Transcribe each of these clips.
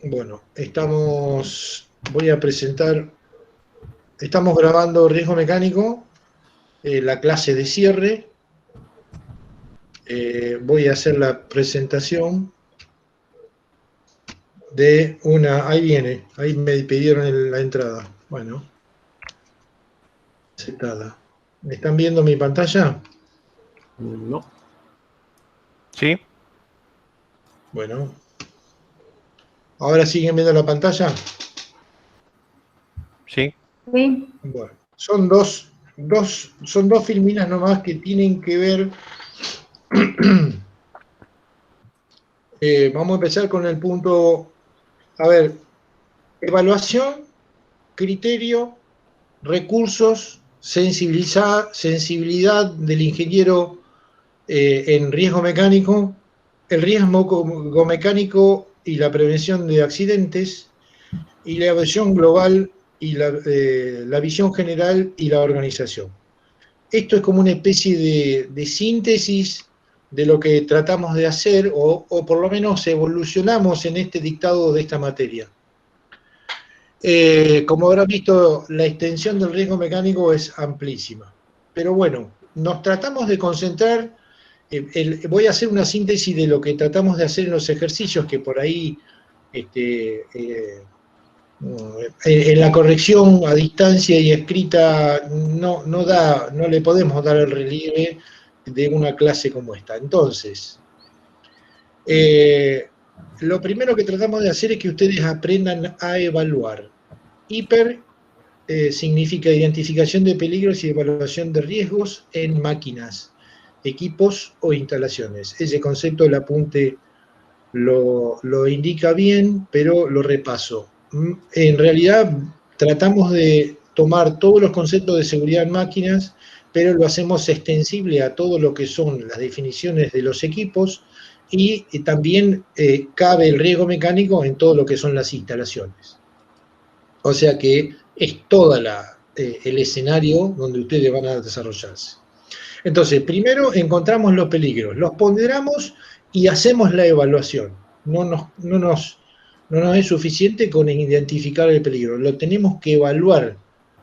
Bueno, voy a presentar, estamos grabando riesgo mecánico, la clase de cierre. Voy a hacer la presentación de ahí viene, ahí me pidieron la entrada. Bueno, aceptada. ¿Me están viendo mi pantalla? No. Sí. Bueno. ¿Ahora siguen viendo la pantalla? Sí. Sí. Bueno, son dos filminas nomás que tienen que ver. Vamos a empezar con el punto, a ver, evaluación, criterio, recursos, sensibilidad del ingeniero en riesgo mecánico, el riesgo mecánico y la prevención de accidentes, y la visión global y la visión general y la organización. Esto es como una especie de síntesis de lo que tratamos de hacer, o por lo menos evolucionamos en este dictado de esta materia. Como habrán visto, la extensión del riesgo mecánico es amplísima. Pero bueno, nos tratamos de concentrar, voy a hacer una síntesis de lo que tratamos de hacer en los ejercicios, que por ahí en la corrección a distancia y escrita no le podemos dar el relieve de una clase como esta. Entonces, lo primero que tratamos de hacer es que ustedes aprendan a evaluar. Hiper significa identificación de peligros y evaluación de riesgos en máquinas, equipos o instalaciones. Ese concepto, el apunte lo indica bien, pero lo repaso. En realidad tratamos de tomar todos los conceptos de seguridad en máquinas, pero lo hacemos extensible a todo lo que son las definiciones de los equipos, y también cabe el riesgo mecánico en todo lo que son las instalaciones. O sea que es todo el escenario donde ustedes van a desarrollarse. Entonces, primero encontramos los peligros, los ponderamos y hacemos la evaluación. No nos es suficiente con identificar el peligro, lo tenemos que evaluar.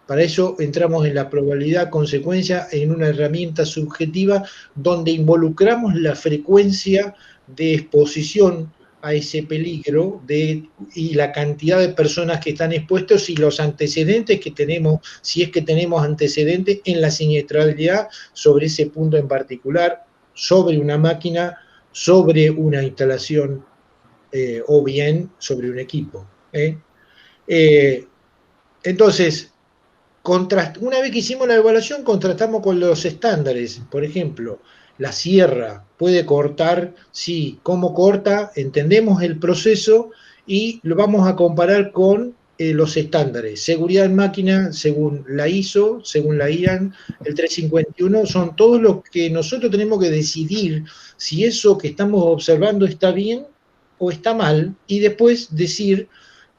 Para eso entramos en la probabilidad consecuencia, en una herramienta subjetiva donde involucramos la frecuencia de exposición a ese peligro y la cantidad de personas que están expuestos y los antecedentes que tenemos, si es que tenemos antecedentes en la siniestralidad sobre ese punto en particular, sobre una máquina, sobre una instalación o bien sobre un equipo. Entonces, una vez que hicimos la evaluación, contrastamos con los estándares. Por ejemplo, la sierra puede cortar, sí, ¿cómo corta? Entendemos el proceso y lo vamos a comparar con los estándares. Seguridad en máquina, según la ISO, según la IAN, el 351, son todos los que nosotros tenemos que decidir si eso que estamos observando está bien o está mal, y después decir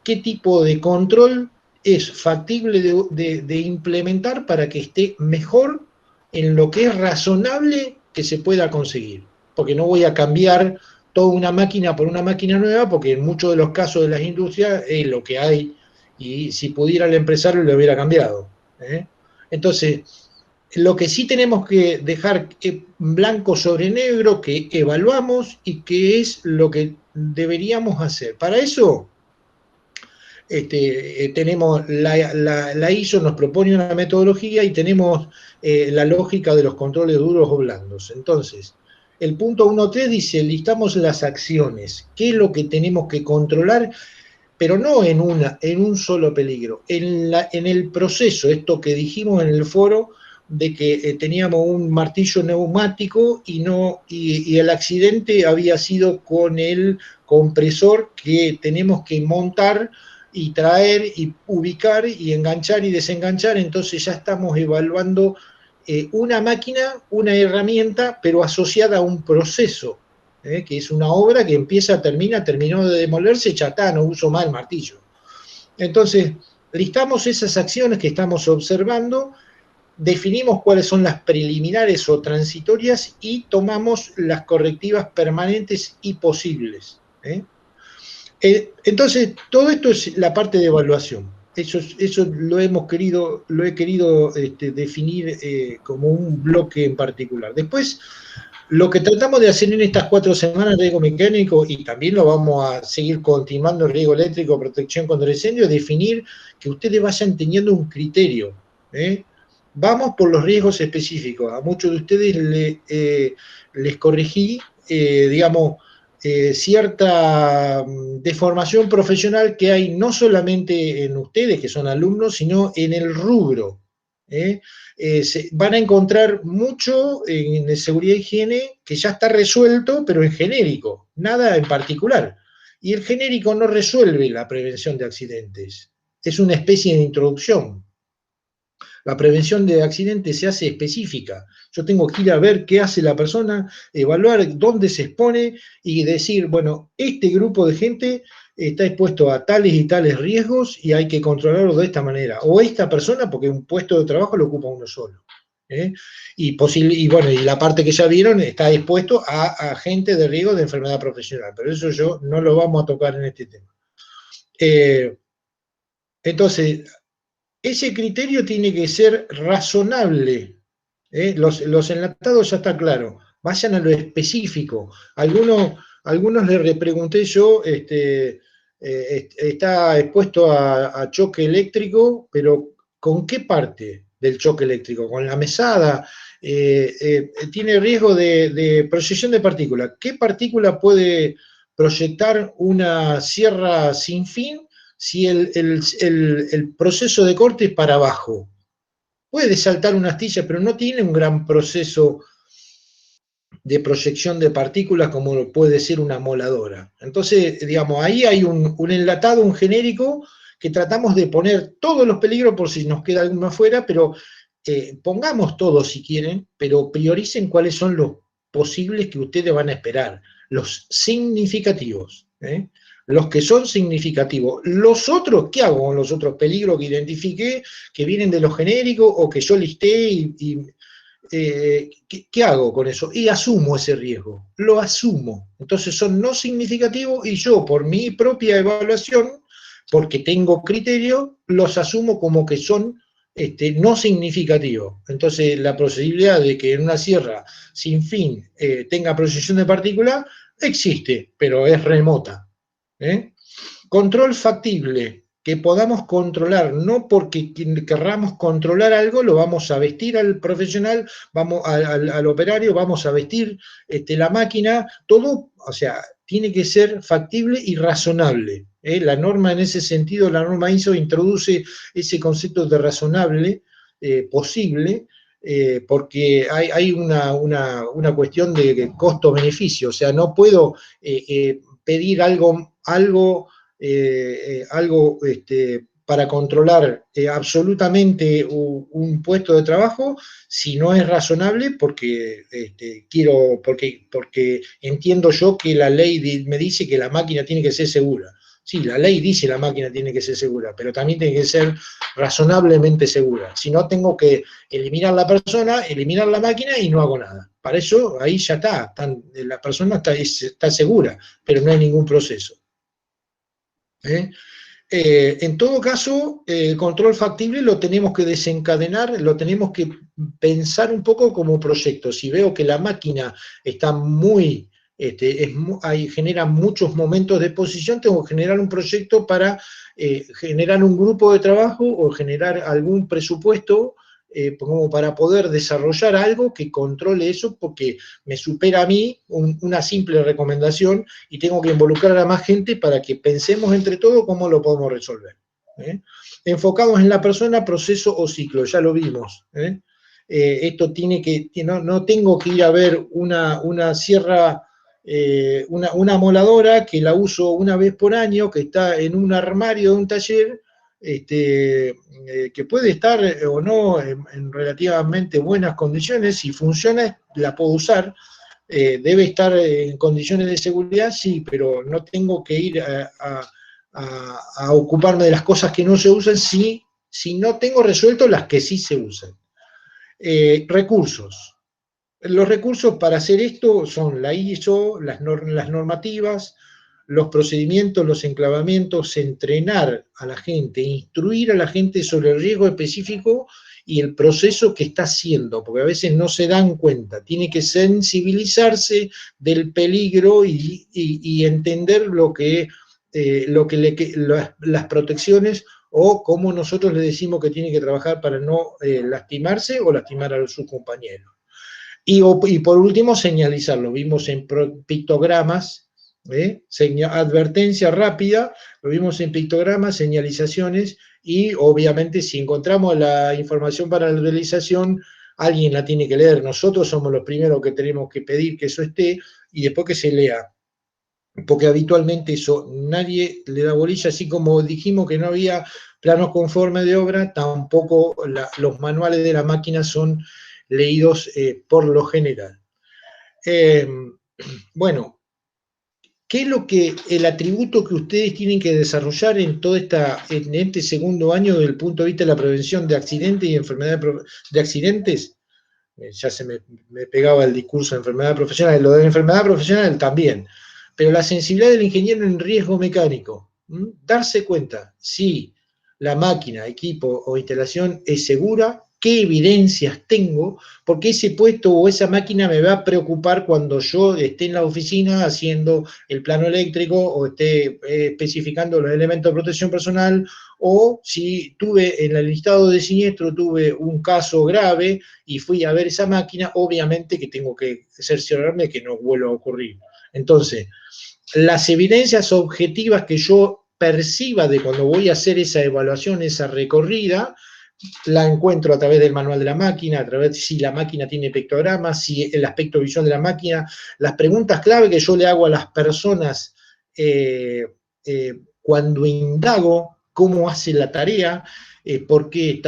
qué tipo de control es factible de implementar para que esté mejor en lo que es razonable que se pueda conseguir. Porque no voy a cambiar toda una máquina por una máquina nueva, porque en muchos de los casos de las industrias es lo que hay, y si pudiera el empresario lo hubiera cambiado. Entonces, lo que sí tenemos que dejar blanco sobre negro, que evaluamos y que es lo que deberíamos hacer. Para eso tenemos la ISO nos propone una metodología y tenemos la lógica de los controles duros o blandos. Entonces, el punto 1.3 dice, listamos las acciones, qué es lo que tenemos que controlar, pero no en un solo peligro, en el proceso, esto que dijimos en el foro, de que teníamos un martillo neumático y el accidente había sido con el compresor que tenemos que montar y traer y ubicar y enganchar y desenganchar. Entonces ya estamos evaluando una máquina, una herramienta, pero asociada a un proceso, que es una obra que terminó de demolerse, chatá, no uso más el martillo. Entonces, listamos esas acciones que estamos observando, definimos cuáles son las preliminares o transitorias y tomamos las correctivas permanentes y posibles. Entonces, todo esto es la parte de evaluación. Eso lo he querido definir como un bloque en particular. Después, lo que tratamos de hacer en estas 4 semanas de riesgo mecánico, y también lo vamos a seguir continuando en riesgo eléctrico, protección contra incendio, es definir que ustedes vayan teniendo un criterio. Vamos por los riesgos específicos. A muchos de ustedes les corregí, digamos, cierta deformación profesional que hay no solamente en ustedes, que son alumnos, sino en el rubro. Van a encontrar mucho en seguridad e higiene que ya está resuelto, pero en genérico, nada en particular. Y el genérico no resuelve la prevención de accidentes, es una especie de introducción. La prevención de accidentes se hace específica. Yo tengo que ir a ver qué hace la persona, evaluar dónde se expone y decir, bueno, este grupo de gente está expuesto a tales y tales riesgos y hay que controlarlo de esta manera. O esta persona, porque un puesto de trabajo lo ocupa uno solo. Y bueno, y la parte que ya vieron está expuesto a gente de riesgo de enfermedad profesional, pero eso yo no lo vamos a tocar en este tema. Entonces, ese criterio tiene que ser razonable. Los enlatados ya está claro. Vayan a lo específico. Algunos les repregunté yo, está expuesto a choque eléctrico, pero ¿con qué parte del choque eléctrico? ¿Con la mesada? Tiene riesgo de proyección de partículas. ¿Qué partícula puede proyectar una sierra sin fin si el proceso de corte es para abajo? Puede saltar una astilla, pero no tiene un gran proceso de proyección de partículas como puede ser una moladora. Entonces, digamos, ahí hay un enlatado, un genérico, que tratamos de poner todos los peligros por si nos queda alguno afuera, pero pongamos todos si quieren, pero prioricen cuáles son los posibles que ustedes van a esperar, los significativos. Los que son significativos. Los otros, ¿qué hago con los otros peligros que identifiqué, que vienen de los genéricos o que yo listé ¿qué hago con eso? Y asumo ese riesgo, lo asumo. Entonces son no significativos y yo, por mi propia evaluación, porque tengo criterio, los asumo como que son no significativos. Entonces la posibilidad de que en una sierra sin fin tenga proyección de partícula existe, pero es remota. Control factible, que podamos controlar, no porque querramos controlar algo, lo vamos a vestir al profesional, vamos al operario, vamos a vestir la máquina, todo, o sea, tiene que ser factible y razonable. La norma en ese sentido, la norma ISO introduce ese concepto de razonable, posible, porque hay una cuestión de costo-beneficio, o sea, no puedo pedir algo para controlar absolutamente un puesto de trabajo si no es razonable, porque porque entiendo yo que la ley me dice que la máquina tiene que ser segura. Sí, la ley dice que la máquina tiene que ser segura, pero también tiene que ser razonablemente segura. Si no, tengo que eliminar la persona, eliminar la máquina y no hago nada. Para eso, ahí ya está, la persona está segura, pero no hay ningún proceso. En todo caso, el control factible lo tenemos que desencadenar, lo tenemos que pensar un poco como proyecto. Si veo que la máquina está genera muchos momentos de exposición, tengo que generar un proyecto para generar un grupo de trabajo o generar algún presupuesto como para poder desarrollar algo que controle eso, porque me supera a mí una simple recomendación y tengo que involucrar a más gente para que pensemos entre todos cómo lo podemos resolver. Enfocados en la persona, proceso o ciclo, ya lo vimos. Esto tiene que, no tengo que ir a ver una sierra, una moladora que la uso una vez por año, que está en un armario de un taller, que puede estar o no en relativamente buenas condiciones. Si funciona, la puedo usar. Debe estar en condiciones de seguridad, sí, pero no tengo que ir a ocuparme de las cosas que no se usan si no tengo resuelto las que sí se usan. Recursos. Los recursos para hacer esto son la ISO, las normativas, los procedimientos, los enclavamientos, entrenar a la gente, instruir a la gente sobre el riesgo específico y el proceso que está haciendo, porque a veces no se dan cuenta. Tiene que sensibilizarse del peligro y entender las protecciones o cómo nosotros le decimos que tiene que trabajar para no lastimarse o lastimar a sus compañeros. Y por último, señalizarlo. Vimos en pictogramas, advertencia rápida, lo vimos en pictogramas, señalizaciones, y obviamente si encontramos la información para la realización, alguien la tiene que leer. Nosotros somos los primeros que tenemos que pedir que eso esté y después que se lea. Porque habitualmente eso nadie le da bolilla, así como dijimos que no había planos conformes de obra, tampoco los manuales de la máquina son leídos por lo general. Bueno, ¿qué es el atributo que ustedes tienen que desarrollar en este segundo año desde el punto de vista de la prevención de accidentes y enfermedades de accidentes? Ya se me pegaba el discurso de enfermedad profesional, lo de enfermedad profesional también, pero la sensibilidad del ingeniero en riesgo mecánico, darse cuenta si la máquina, equipo o instalación es segura, qué evidencias tengo, porque ese puesto o esa máquina me va a preocupar cuando yo esté en la oficina haciendo el plano eléctrico o esté especificando los elementos de protección personal, o si tuve en el listado de siniestro, tuve un caso grave y fui a ver esa máquina, obviamente que tengo que cerciorarme que no vuelva a ocurrir. Entonces, las evidencias objetivas que yo perciba de cuando voy a hacer esa evaluación, esa recorrida, la encuentro a través del manual de la máquina, a través de si la máquina tiene pictogramas, si el aspecto visual de la máquina, las preguntas clave que yo le hago a las personas cuando indago cómo hace la tarea, por qué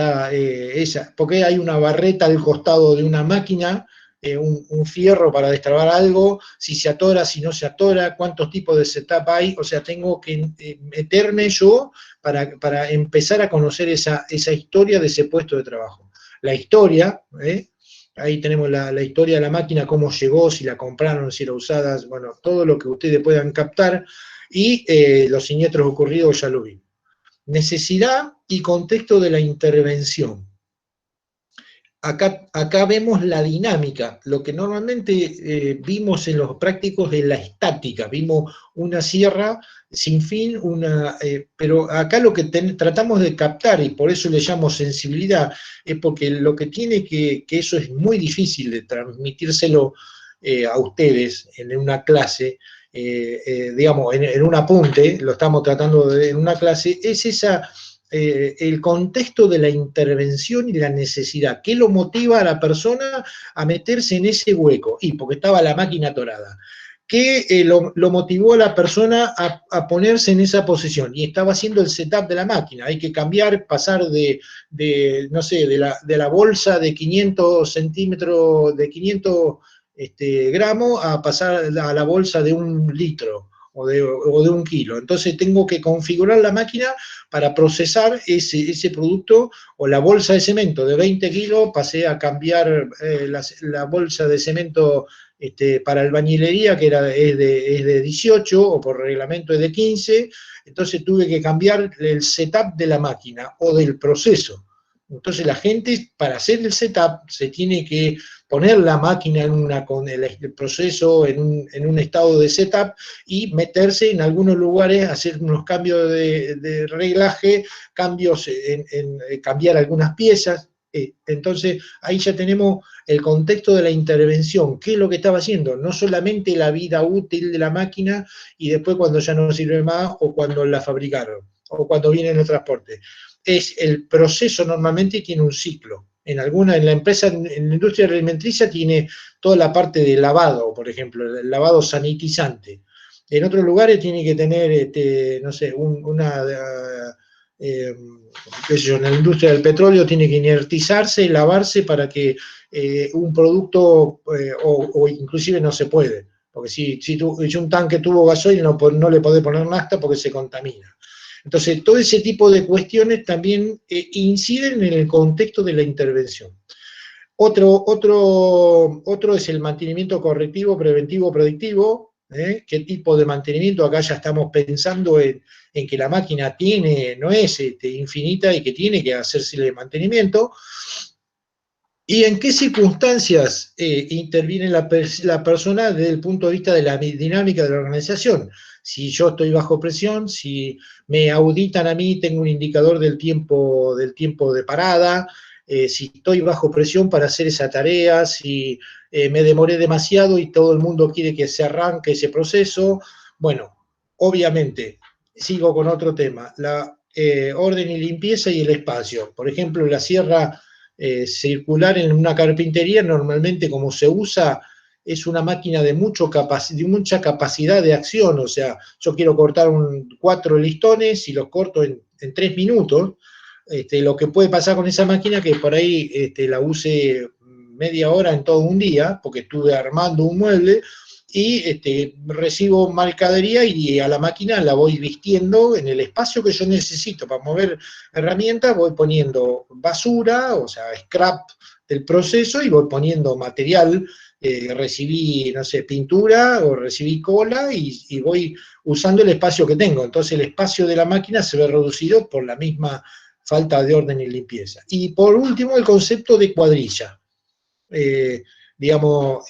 hay una barreta al costado de una máquina, un fierro para destrabar algo, si se atora, si no se atora, cuántos tipos de setup hay, o sea, tengo que meterme yo para empezar a conocer esa historia de ese puesto de trabajo. La historia, ahí tenemos la historia de la máquina, cómo llegó, si la compraron, si era usada, bueno, todo lo que ustedes puedan captar, y los siniestros ocurridos ya lo vimos. Necesidad y contexto de la intervención. Acá vemos la dinámica, lo que normalmente vimos en los prácticos es la estática, vimos una sierra sin fin, pero acá lo que tratamos de captar, y por eso le llamo sensibilidad, es porque lo que tiene que eso es muy difícil de transmitírselo a ustedes en una clase, digamos, en un apunte, lo estamos tratando en una clase, es el contexto de la intervención y la necesidad. ¿Qué lo motiva a la persona a meterse en ese hueco? Y porque estaba la máquina atorada. ¿Qué lo motivó a la persona a ponerse en esa posición? Y estaba haciendo el setup de la máquina. Hay que cambiar, pasar no sé, de la bolsa de 500 centímetros, de 500 gramos, a pasar a la bolsa de 1 litro o de 1 kilo. Entonces tengo que configurar la máquina para procesar ese producto, o la bolsa de cemento de 20 kilos, pasé a cambiar la bolsa de cemento para albañilería, que es de 18, o por reglamento es de 15, entonces tuve que cambiar el setup de la máquina o del proceso. Entonces la gente, para hacer el setup, se tiene que poner la máquina con el proceso en un estado de setup y meterse en algunos lugares, hacer unos cambios de reglaje, cambios en cambiar algunas piezas. Entonces ahí ya tenemos el contexto de la intervención, qué es lo que estaba haciendo, no solamente la vida útil de la máquina y después cuando ya no sirve más o cuando la fabricaron o cuando viene en el transporte. Es el proceso normalmente y tiene un ciclo. En la empresa, en la industria alimenticia tiene toda la parte de lavado, por ejemplo, el lavado sanitizante. En otros lugares tiene que tener, no sé, en la industria del petróleo tiene que inertizarse, lavarse para que un producto, o inclusive no se puede, porque si un tanque tuvo gasoil no le podés poner nafta porque se contamina. Entonces, todo ese tipo de cuestiones también inciden en el contexto de la intervención. Otro es el mantenimiento correctivo, preventivo, predictivo. ¿Qué tipo de mantenimiento? Acá ya estamos pensando en que la máquina no es infinita y que tiene que hacerse mantenimiento. ¿Y en qué circunstancias interviene la persona desde el punto de vista de la dinámica de la organización? Si yo estoy bajo presión, si me auditan a mí, tengo un indicador del tiempo de parada, si estoy bajo presión para hacer esa tarea, si me demoré demasiado y todo el mundo quiere que se arranque ese proceso. Bueno, obviamente, sigo con otro tema, la orden y limpieza y el espacio. Por ejemplo, la sierra circular en una carpintería, normalmente como se usa, es una máquina de mucha capacidad de acción. O sea, yo quiero cortar 4 listones y los corto en 3 minutos. Lo que puede pasar con esa máquina que por ahí la use media hora en todo un día, porque estuve armando un mueble, y recibo mercadería y a la máquina la voy vistiendo en el espacio que yo necesito para mover herramientas, voy poniendo basura, o sea, scrap del proceso, y voy poniendo material. Recibí, no sé, pintura o recibí cola y voy usando el espacio que tengo. Entonces el espacio de la máquina se ve reducido por la misma falta de orden y limpieza. Y por último, el concepto de cuadrilla. Digamos,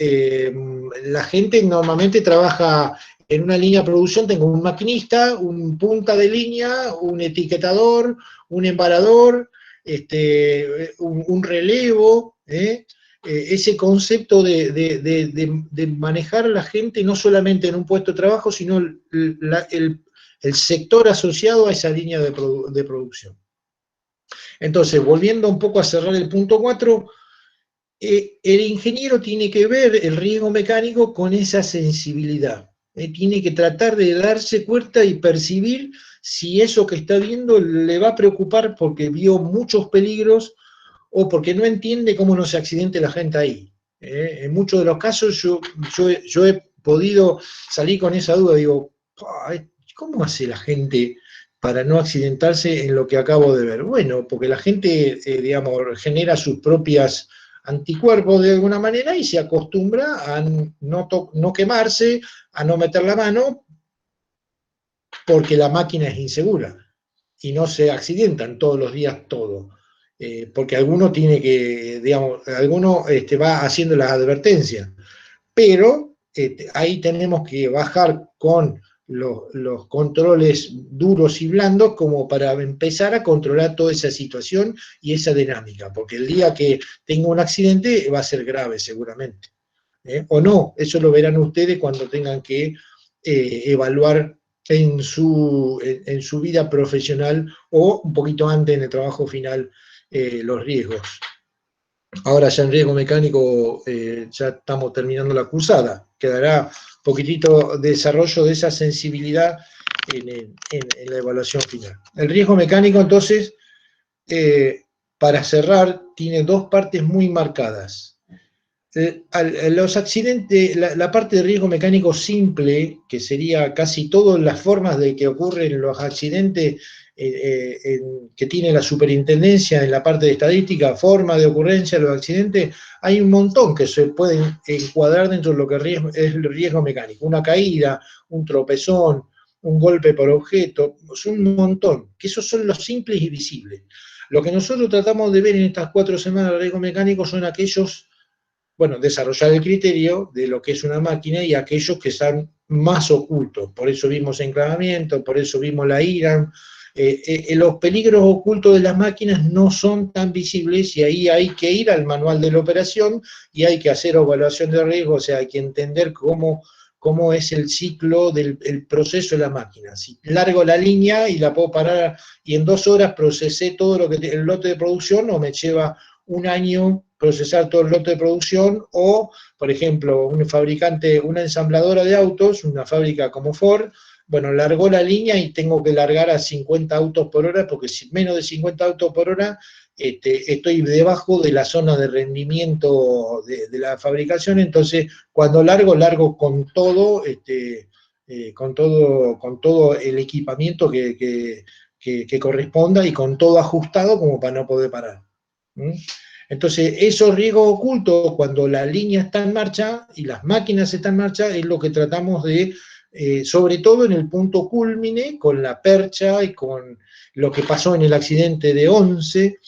la gente normalmente trabaja en una línea de producción, tengo un maquinista, un punta de línea, un etiquetador, un embalador, un relevo, ese concepto de manejar a la gente no solamente en un puesto de trabajo, sino el sector asociado a esa línea de producción. Entonces, volviendo un poco a cerrar el punto 4, el ingeniero tiene que ver el riesgo mecánico con esa sensibilidad. Tiene que tratar de darse cuenta y percibir si eso que está viendo le va a preocupar porque vio muchos peligros o porque no entiende cómo no se accidente la gente ahí. En muchos de los casos yo he podido salir con esa duda, digo, ¿cómo hace la gente para no accidentarse en lo que acabo de ver? Bueno, porque la gente, digamos, genera sus propias anticuerpos de alguna manera y se acostumbra a no quemarse, a no meter la mano, porque la máquina es insegura y no se accidentan todos los días todo. Porque alguno tiene que, digamos, alguno va haciendo las advertencias, pero ahí tenemos que bajar con los controles duros y blandos como para empezar a controlar toda esa situación y esa dinámica, porque el día que tenga un accidente va a ser grave seguramente. O no, eso lo verán ustedes cuando tengan que evaluar en su vida profesional o un poquito antes en el trabajo final los riesgos. Ahora ya en riesgo mecánico ya estamos terminando la cursada. Quedará un poquitito de desarrollo de esa sensibilidad en la evaluación final. El riesgo mecánico, entonces, para cerrar, tiene 2 partes muy marcadas. Los accidentes, la parte de riesgo mecánico simple, que sería casi todas las formas de que ocurren los accidentes que tiene la superintendencia en la parte de estadística, forma de ocurrencia de los accidentes, hay un montón que se pueden encuadrar dentro de lo que es el riesgo mecánico. Una caída, un tropezón, un golpe por objeto, es un montón, que esos son los simples y visibles. Lo que nosotros tratamos de ver en estas 4 semanas de riesgo mecánico son aquellos, bueno, desarrollar el criterio de lo que es una máquina y aquellos que están más ocultos. Por eso vimos enclavamiento, por eso vimos la IRAM. Los peligros ocultos de las máquinas no son tan visibles y ahí hay que ir al manual de la operación y hay que hacer evaluación de riesgo, o sea, hay que entender cómo es el ciclo del proceso de la máquina. Si largo la línea y la puedo parar y en 2 horas procesé todo lo que el lote de producción, o me lleva un año procesar todo el lote de producción, o, por ejemplo, un fabricante, una ensambladora de autos, una fábrica como Ford, bueno, largó la línea y tengo que largar a 50 autos por hora, porque si menos de 50 autos por hora, estoy debajo de la zona de rendimiento de la fabricación. Entonces cuando largo con todo, con todo el equipamiento que corresponda y con todo ajustado como para no poder parar. Entonces, esos riesgos ocultos, cuando la línea está en marcha y las máquinas están en marcha, es lo que tratamos de, sobre todo en el punto cúlmine, con la percha y con lo que pasó en el accidente de 11,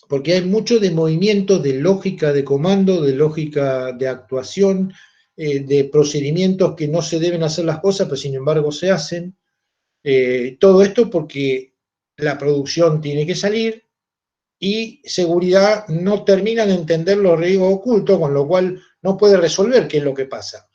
porque hay mucho de movimiento, de lógica de comando, de lógica de actuación, de procedimientos que no se deben hacer las cosas, pero sin embargo se hacen. Todo esto porque la producción tiene que salir y seguridad no termina de entender los riesgos ocultos, con lo cual no puede resolver qué es lo que pasa.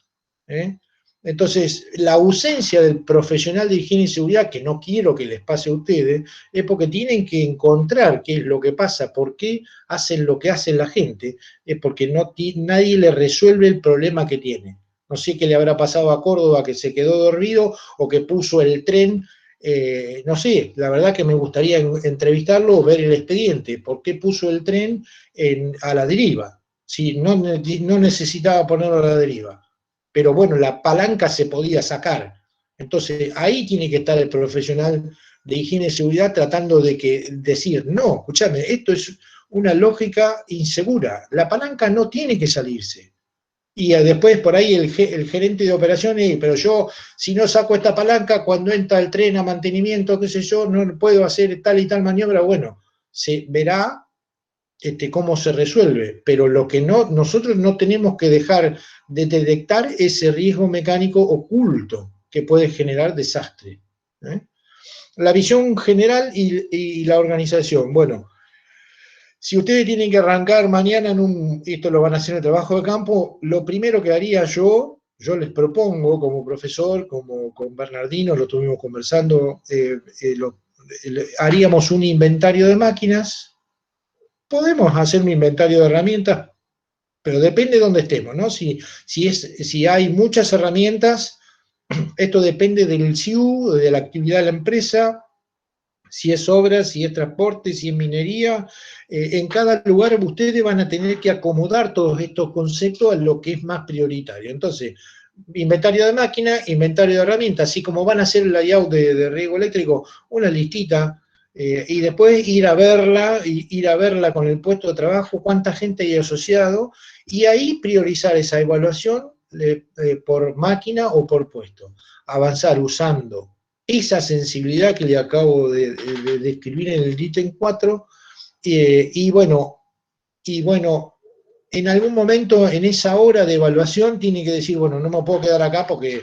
Entonces, la ausencia del profesional de higiene y seguridad, que no quiero que les pase a ustedes, es porque tienen que encontrar qué es lo que pasa, por qué hacen lo que hace la gente, es porque nadie le resuelve el problema que tiene. No sé qué le habrá pasado a Córdoba, que se quedó dormido o que puso el tren, no sé, la verdad que me gustaría entrevistarlo o ver el expediente, por qué puso el tren a la deriva, si no necesitaba ponerlo a la deriva. Pero bueno, la palanca se podía sacar. Entonces, ahí tiene que estar el profesional de higiene y seguridad tratando de decir, no, escúchame, esto es una lógica insegura. La palanca no tiene que salirse. Y después por ahí el gerente de operaciones, pero yo, si no saco esta palanca, cuando entra el tren a mantenimiento, qué sé yo, no puedo hacer tal y tal maniobra. Bueno, se verá cómo se resuelve, pero lo que nosotros no tenemos que dejar de detectar ese riesgo mecánico oculto que puede generar desastre. La visión general y la organización. Bueno, si ustedes tienen que arrancar mañana esto lo van a hacer en el trabajo de campo, lo primero que haría yo les propongo como profesor, como con Bernardino, lo estuvimos conversando, haríamos un inventario de máquinas. Podemos hacer un inventario de herramientas, pero depende de dónde estemos, ¿no? Si hay muchas herramientas, esto depende del SIU, de la actividad de la empresa, si es obra, si es transporte, si es minería. En cada lugar ustedes van a tener que acomodar todos estos conceptos a lo que es más prioritario. Entonces, inventario de máquinas, inventario de herramientas, así como van a hacer el layout de riego eléctrico, una listita, y después ir a verla con el puesto de trabajo, cuánta gente hay asociado, y ahí priorizar esa evaluación por máquina o por puesto. Avanzar usando esa sensibilidad que le acabo de describir en el ítem 4, y bueno, en algún momento, en esa hora de evaluación, tiene que decir, bueno, no me puedo quedar acá porque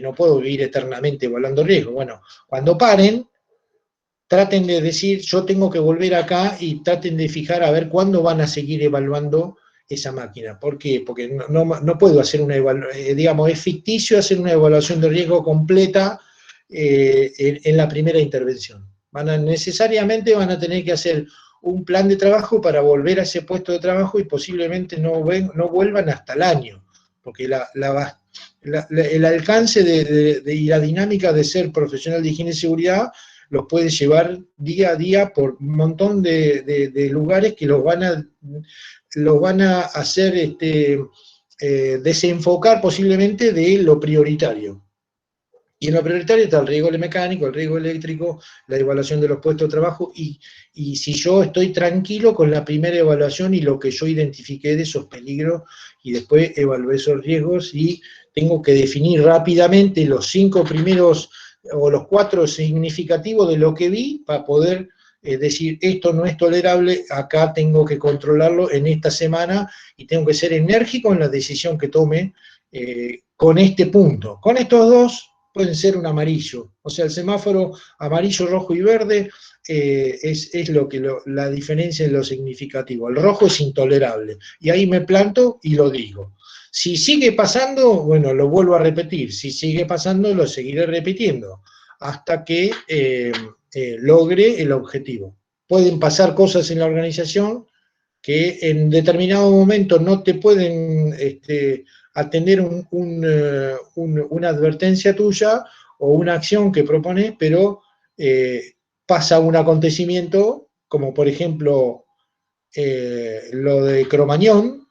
no puedo vivir eternamente evaluando riesgo. Bueno, cuando paren, traten de decir, yo tengo que volver acá y traten de fijar a ver cuándo van a seguir evaluando esa máquina. ¿Por qué? Porque no puedo hacer una evaluación, digamos, es ficticio hacer una evaluación de riesgo completa en la primera intervención. Necesariamente van a tener que hacer un plan de trabajo para volver a ese puesto de trabajo y posiblemente no vuelvan hasta el año, porque el alcance y la dinámica de ser profesional de higiene y seguridad los puede llevar día a día por un montón de lugares que los van a hacer desenfocar posiblemente de lo prioritario. Y en lo prioritario está el riesgo mecánico, el riesgo eléctrico, la evaluación de los puestos de trabajo, y si yo estoy tranquilo con la primera evaluación y lo que yo identifiqué de esos peligros, y después evalué esos riesgos, y tengo que definir rápidamente los 5 primeros o los 4 significativos de lo que vi para poder decir, esto no es tolerable, acá tengo que controlarlo en esta semana, y tengo que ser enérgico en la decisión que tome con este punto. Con estos dos pueden ser un amarillo, o sea, el semáforo amarillo, rojo y verde es la diferencia en lo significativo. El rojo es intolerable, y ahí me planto y lo digo. Si sigue pasando, bueno, lo vuelvo a repetir. Si sigue pasando, lo seguiré repitiendo hasta que logre el objetivo. Pueden pasar cosas en la organización que en determinado momento no te pueden atender una advertencia tuya o una acción que propones, pero pasa un acontecimiento, como por ejemplo lo de Cromañón,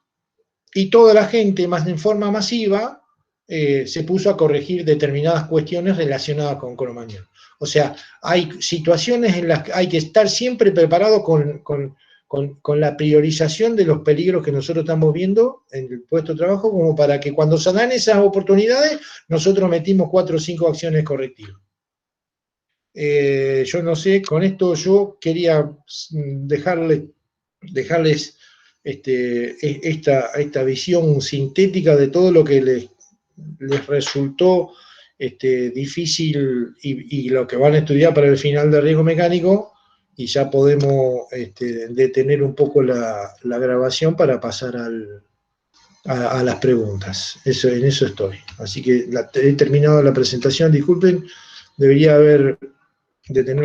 y toda la gente, más en forma masiva, se puso a corregir determinadas cuestiones relacionadas con Cromañón. O sea, hay situaciones en las que hay que estar siempre preparado con con la priorización de los peligros que nosotros estamos viendo en el puesto de trabajo, como para que cuando se dan esas oportunidades, nosotros metimos 4 o 5 acciones correctivas. Yo no sé, con esto yo quería dejarles esta visión sintética de todo lo que les resultó difícil y lo que van a estudiar para el final de riesgo mecánico, y ya podemos detener un poco la grabación para pasar a las preguntas. En eso estoy. Así que he terminado la presentación, disculpen, debería haber detenido